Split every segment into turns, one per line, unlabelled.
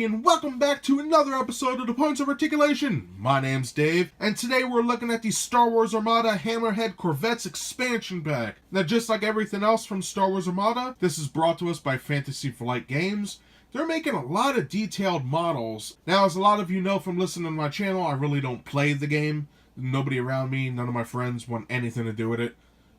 and welcome back to another episode of the Points of Articulation. My name's Dave, and today we're looking at the Star Wars Armada Hammerhead Corvettes expansion pack. Now, just like everything else from Star Wars Armada, this is brought to us by Fantasy Flight Games. They're making a lot of detailed models. Now, as a lot of you know from listening to my channel, I really don't play the game. Nobody around me, none of my friends want anything to do with it.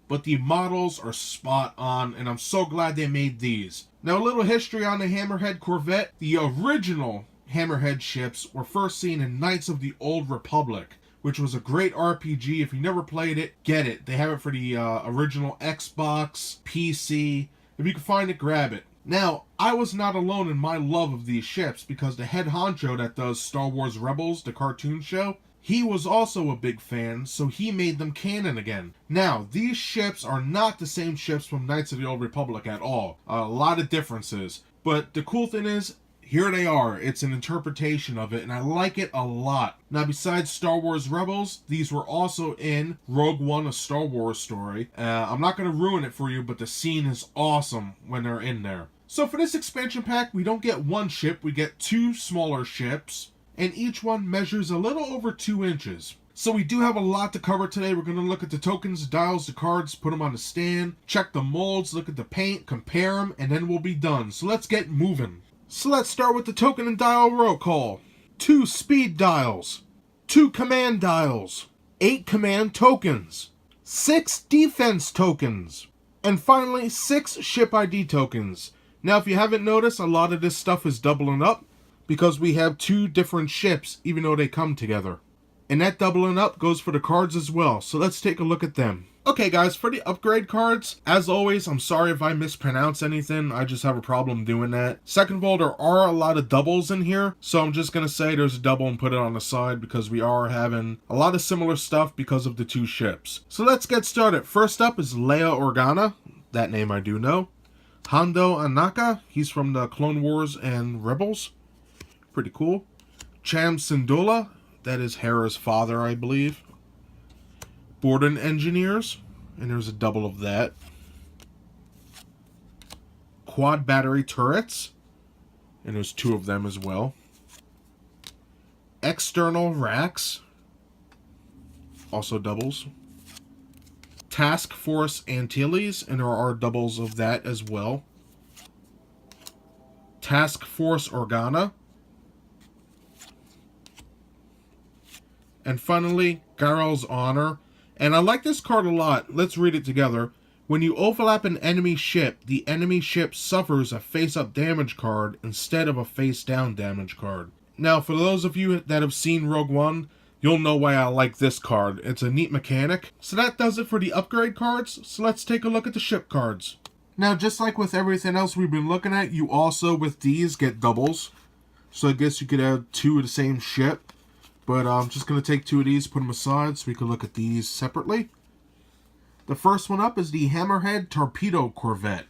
But the models are spot on, and I'm so glad they made these. Now, a little history on the Hammerhead Corvette. The original Hammerhead ships were first seen in Knights of the Old Republic, which was a great RPG. If you never played it, get it. They have it for the original Xbox, PC. If you can find it, grab it. Now, I was not alone in my love of these ships, because the head honcho that does Star Wars Rebels, the cartoon show, he was also a big fan, so he made them canon again. Now, these ships are not the same ships from Knights of the Old Republic at all. A lot of differences. But the cool thing is, here they are. It's an interpretation of it, and I like it a lot. Now, besides Star Wars Rebels, these were also in Rogue One, a Star Wars story. I'm not going to ruin it for you, but the scene is awesome when they're in there. So for this expansion pack, we don't get one ship, we get two smaller ships. And each one measures a little over 2 inches. So we do have a lot to cover today. We're going to look at the tokens, dials, the cards, put them on the stand, check the molds, look at the paint, compare them, and then we'll be done. So let's get moving. So let's start with the token and dial roll call. 2 speed dials, 2 command dials, 8 command tokens, 6 defense tokens, and finally 6 ship ID tokens. Now, if you haven't noticed, a lot of this stuff is doubling up, because we have 2 different ships, even though they come together. And that doubling up goes for the cards as well, so let's take a look at them. Okay guys, for the upgrade cards, as always, I'm sorry if I mispronounce anything, I just have a problem doing that. Second of all, there are a lot of doubles in here, so I'm just going to say there's a double and put it on the side, because we are having a lot of similar stuff because of the 2 ships. So let's get started. First up is Leia Organa, that name I do know. Hondo Anaka, he's from the Clone Wars and Rebels. Pretty cool. Cham Syndulla, that is Hera's father, I believe. Borden Engineers, and there's a double of that. Quad Battery Turrets, and there's 2 of them as well. External Racks, also doubles. Task Force Antilles, and there are doubles of that as well. Task Force Organa. And finally, Garel's Honor. And I like this card a lot. Let's read it together. When you overlap an enemy ship, the enemy ship suffers a face-up damage card instead of a face-down damage card. Now, for those of you that have seen Rogue One, you'll know why I like this card. It's a neat mechanic. So that does it for the upgrade cards. So let's take a look at the ship cards. Now, just like with everything else we've been looking at, you also, with these, get doubles. So I guess you could have 2 of the same ship. But I'm just going to take 2 of these, put them aside, so we can look at these separately. The first one up is the Hammerhead Torpedo Corvette.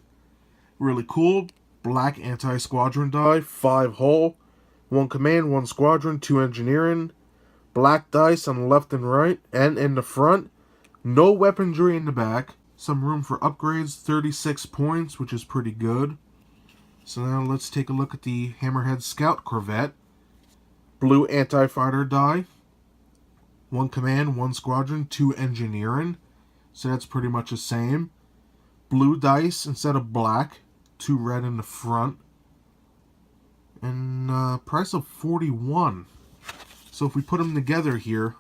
Really cool. Black anti-squadron die, 5 hull. 1 command, 1 squadron, 2 engineering. Black dice on the left and right, and in the front. No weaponry in the back. Some room for upgrades, 36 points, which is pretty good. So now let's take a look at the Hammerhead Scout Corvette. Blue anti-fighter die, 1 command, 1 squadron, 2 engineering, so that's pretty much the same. Blue dice instead of black, 2 red in the front, and price of 41. So if we put them together here,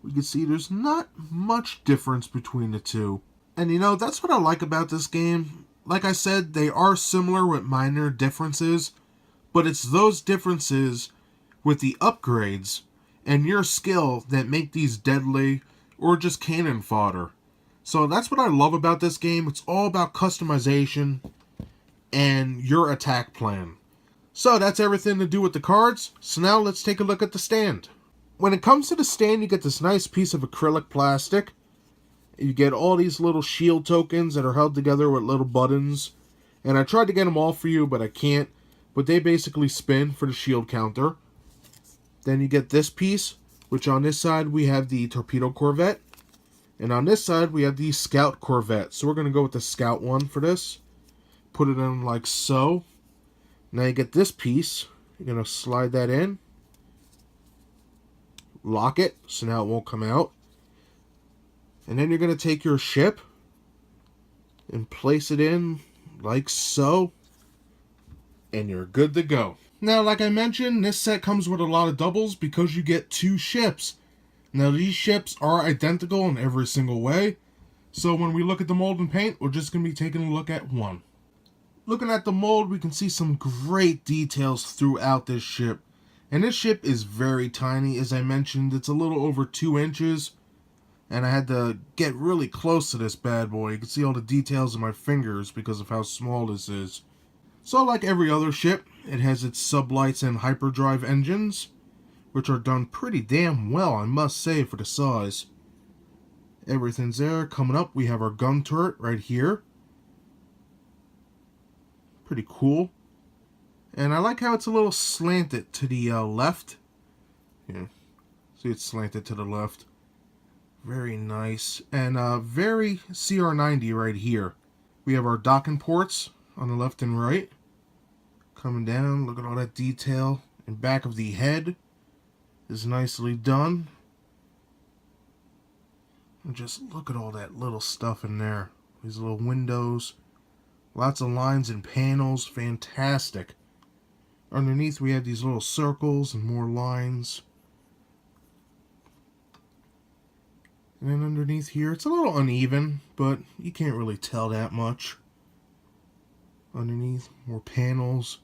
we can see there's not much difference between the 2. And you know, that's what I like about this game. Like I said, they are similar with minor differences, but it's those differences with the upgrades and your skill that make these deadly or just cannon fodder. So that's what I love about this game. It's all about customization and your attack plan. So that's everything to do with the cards. So now let's take a look at the stand. When it comes to the stand, you get this nice piece of acrylic plastic. You get all these little shield tokens that are held together with little buttons. And I tried to get them all for you, but I can't. But they basically spin for the shield counter. Then you get this piece, which on this side we have the Torpedo Corvette. And on this side we have the Scout Corvette. So we're going to go with the Scout one for this. Put it in like so. Now you get this piece. You're going to slide that in. Lock it, so now it won't come out. And then you're going to take your ship and place it in like so. And you're good to go. Now, like I mentioned, this set comes with a lot of doubles because you get 2 ships. Now, these ships are identical in every single way. So when we look at the mold and paint, we're just going to be taking a look at one. Looking at the mold, we can see some great details throughout this ship. And this ship is very tiny. As I mentioned, it's a little over 2 inches. And I had to get really close to this bad boy. You can see all the details in my fingers because of how small this is. So like every other ship, it has its sublights and hyperdrive engines, which are done pretty damn well, I must say, for the size. Everything's there. Coming up, we have our gun turret right here. Pretty cool. And I like how it's a little slanted to the left. Yeah, see, it's slanted to the left. Very nice. And very CR90 right here. We have our docking ports on the left and right. Coming down, look at all that detail. And back of the head is nicely done. And just look at all that little stuff in there. These little windows. Lots of lines and panels. Fantastic. Underneath we have these little circles and more lines. And then underneath here, it's a little uneven, but you can't really tell that much. Underneath, more panels.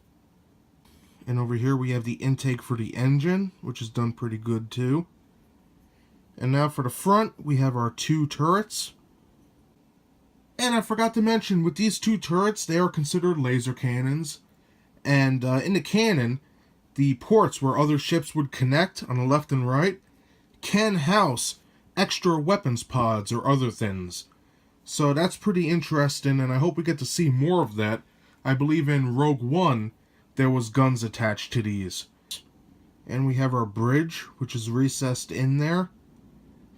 And over here we have the intake for the engine, which is done pretty good too. And now for the front, we have our 2 turrets. And I forgot to mention, with these 2 turrets, they are considered laser cannons. And in the cannon, the ports where other ships would connect on the left and right can house extra weapons pods or other things. So that's pretty interesting, and I hope we get to see more of that. I believe in Rogue One, there was guns attached to these. And we have our bridge, which is recessed in there.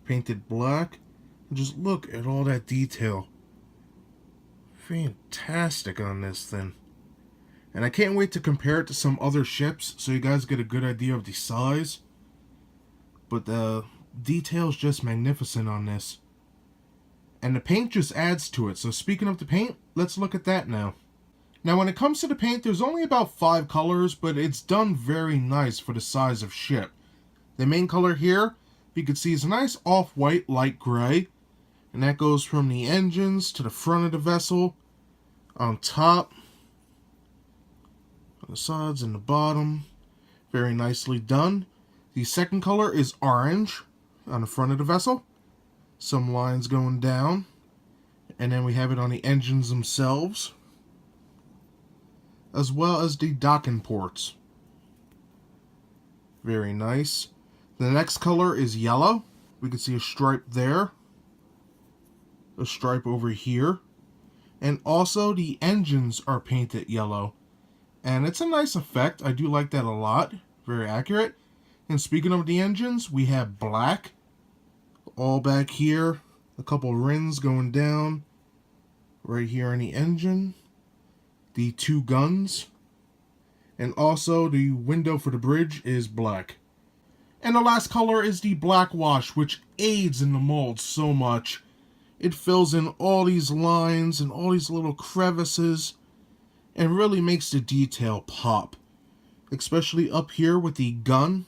Painted black. And just look at all that detail. Fantastic on this thing. And I can't wait to compare it to some other ships so you guys get a good idea of the size. But the detail's just magnificent on this. And the paint just adds to it. So speaking of the paint, let's look at that now. Now when it comes to the paint, there's only about 5 colors, but it's done very nice for the size of ship. The main color here, you can see, is a nice off-white light gray. And that goes from the engines to the front of the vessel, on top, on the sides and the bottom. Very nicely done. The second color is orange on the front of the vessel. Some lines going down. And then we have it on the engines themselves, as well as the docking ports. Very nice. The next color is yellow. We can see a stripe there. A stripe over here. And also the engines are painted yellow. And it's a nice effect. I do like that a lot. Very accurate. And speaking of the engines, we have black. All back here. A couple rings going down. Right here on the engine. The 2 guns. And also the window for the bridge is black. And the last color is the black wash, which aids in the mold so much. It fills in all these lines and all these little crevices and really makes the detail pop. Especially up here with the gun.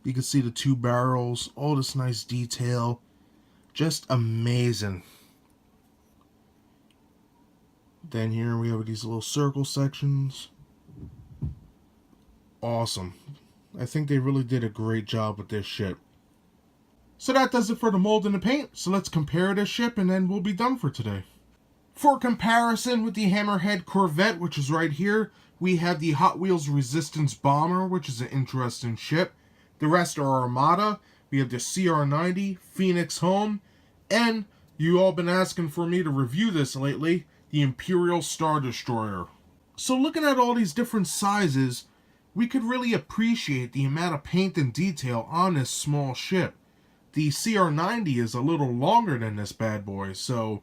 You can see the 2 barrels, all this nice detail. Just amazing. Then here we have these little circle sections. Awesome. I think they really did a great job with this ship. So that does it for the mold and the paint. So let's compare this ship and then we'll be done for today. For comparison with the Hammerhead Corvette, which is right here, we have the Hot Wheels Resistance Bomber, which is an interesting ship. The rest are Armada. We have the CR90, Phoenix Home, and you all been asking for me to review this lately, the Imperial Star Destroyer. So looking at all these different sizes, we could really appreciate the amount of paint and detail on this small ship. The CR90 is a little longer than this bad boy, so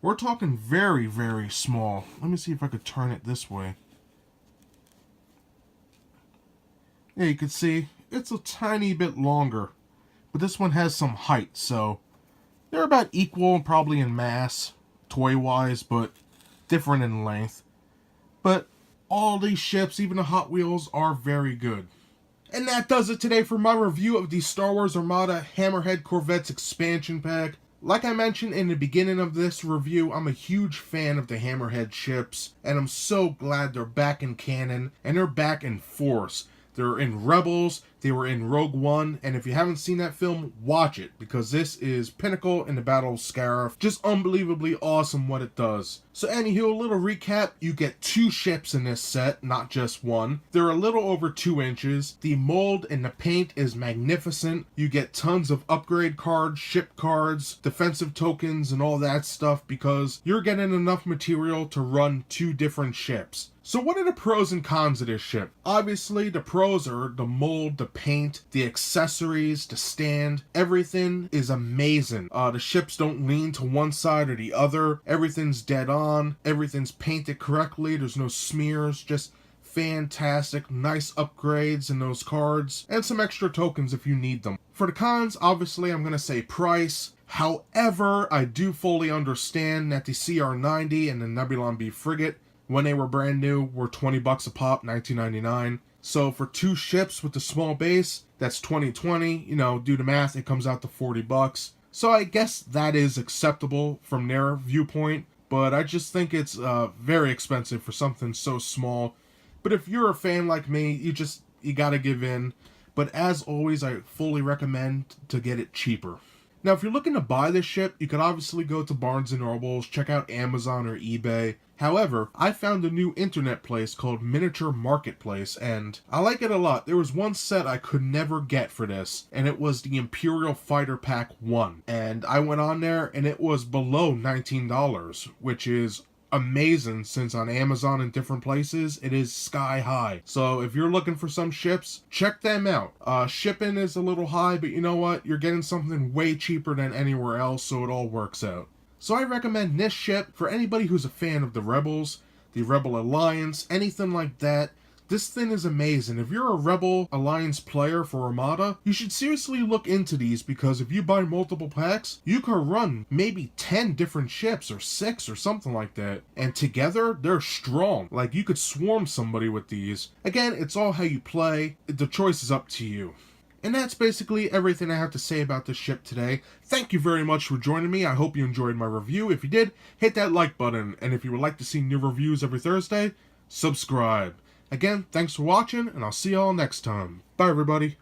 we're talking very, very small. Let me see if I could turn it this way. Yeah, you can see it's a tiny bit longer, but this one has some height, so they're about equal probably in mass, toy-wise, but different in length. But all these ships, even the Hot Wheels, are very good. And that does it today for my review of the Star Wars Armada Hammerhead Corvettes expansion pack. Like I mentioned in the beginning of this review, I'm a huge fan of the Hammerhead ships, and I'm so glad they're back in canon, and they're back in force. They're in Rebels, they were in Rogue One, and if you haven't seen that film, watch it, because this is pinnacle in the Battle of Scarif. Just unbelievably awesome what it does. So anywho, a little recap, you get 2 ships in this set, not just one. They're a little over 2 inches. The mold and the paint is magnificent. You get tons of upgrade cards, ship cards, defensive tokens, and all that stuff, because you're getting enough material to run 2 different ships. So what are the pros and cons of this ship? Obviously, the pros are the mold, the paint, the accessories, the stand. Everything is amazing. The ships don't lean to one side or the other. Everything's dead on. Everything's painted correctly. There's no smears. Just fantastic, nice upgrades in those cards. And some extra tokens if you need them. For the cons, obviously, I'm going to say price. However, I do fully understand that the CR-90 and the Nebulon B frigate, when they were brand new, were $20 a pop, $19.99. So for 2 ships with the small base, that's $20.20. You know, do the math, it comes out to $40. So I guess that is acceptable from their viewpoint, but I just think it's very expensive for something so small. But if you're a fan like me, you gotta give in. But as always, I fully recommend to get it cheaper. Now, if you're looking to buy this ship, you could obviously go to Barnes & Nobles, check out Amazon or eBay. However, I found a new internet place called Miniature Marketplace, and I like it a lot. There was one set I could never get for this, and it was the Imperial Fighter Pack 1. And I went on there, and it was below $19, which is amazing, since on Amazon and different places it is sky high. So if you're looking for some ships, check them out. Shipping is a little high, but you know what, you're getting something way cheaper than anywhere else, so it all works out. So I recommend this ship for anybody who's a fan of the Rebels, the Rebel Alliance, anything like that. This thing is amazing. If you're a Rebel Alliance player for Armada, you should seriously look into these, because if you buy multiple packs, you could run maybe 10 different ships, or 6 or something like that. And together, they're strong. Like, you could swarm somebody with these. Again, it's all how you play. The choice is up to you. And that's basically everything I have to say about this ship today. Thank you very much for joining me. I hope you enjoyed my review. If you did, hit that like button. And if you would like to see new reviews every Thursday, subscribe. Again, thanks for watching, and I'll see y'all next time. Bye, everybody.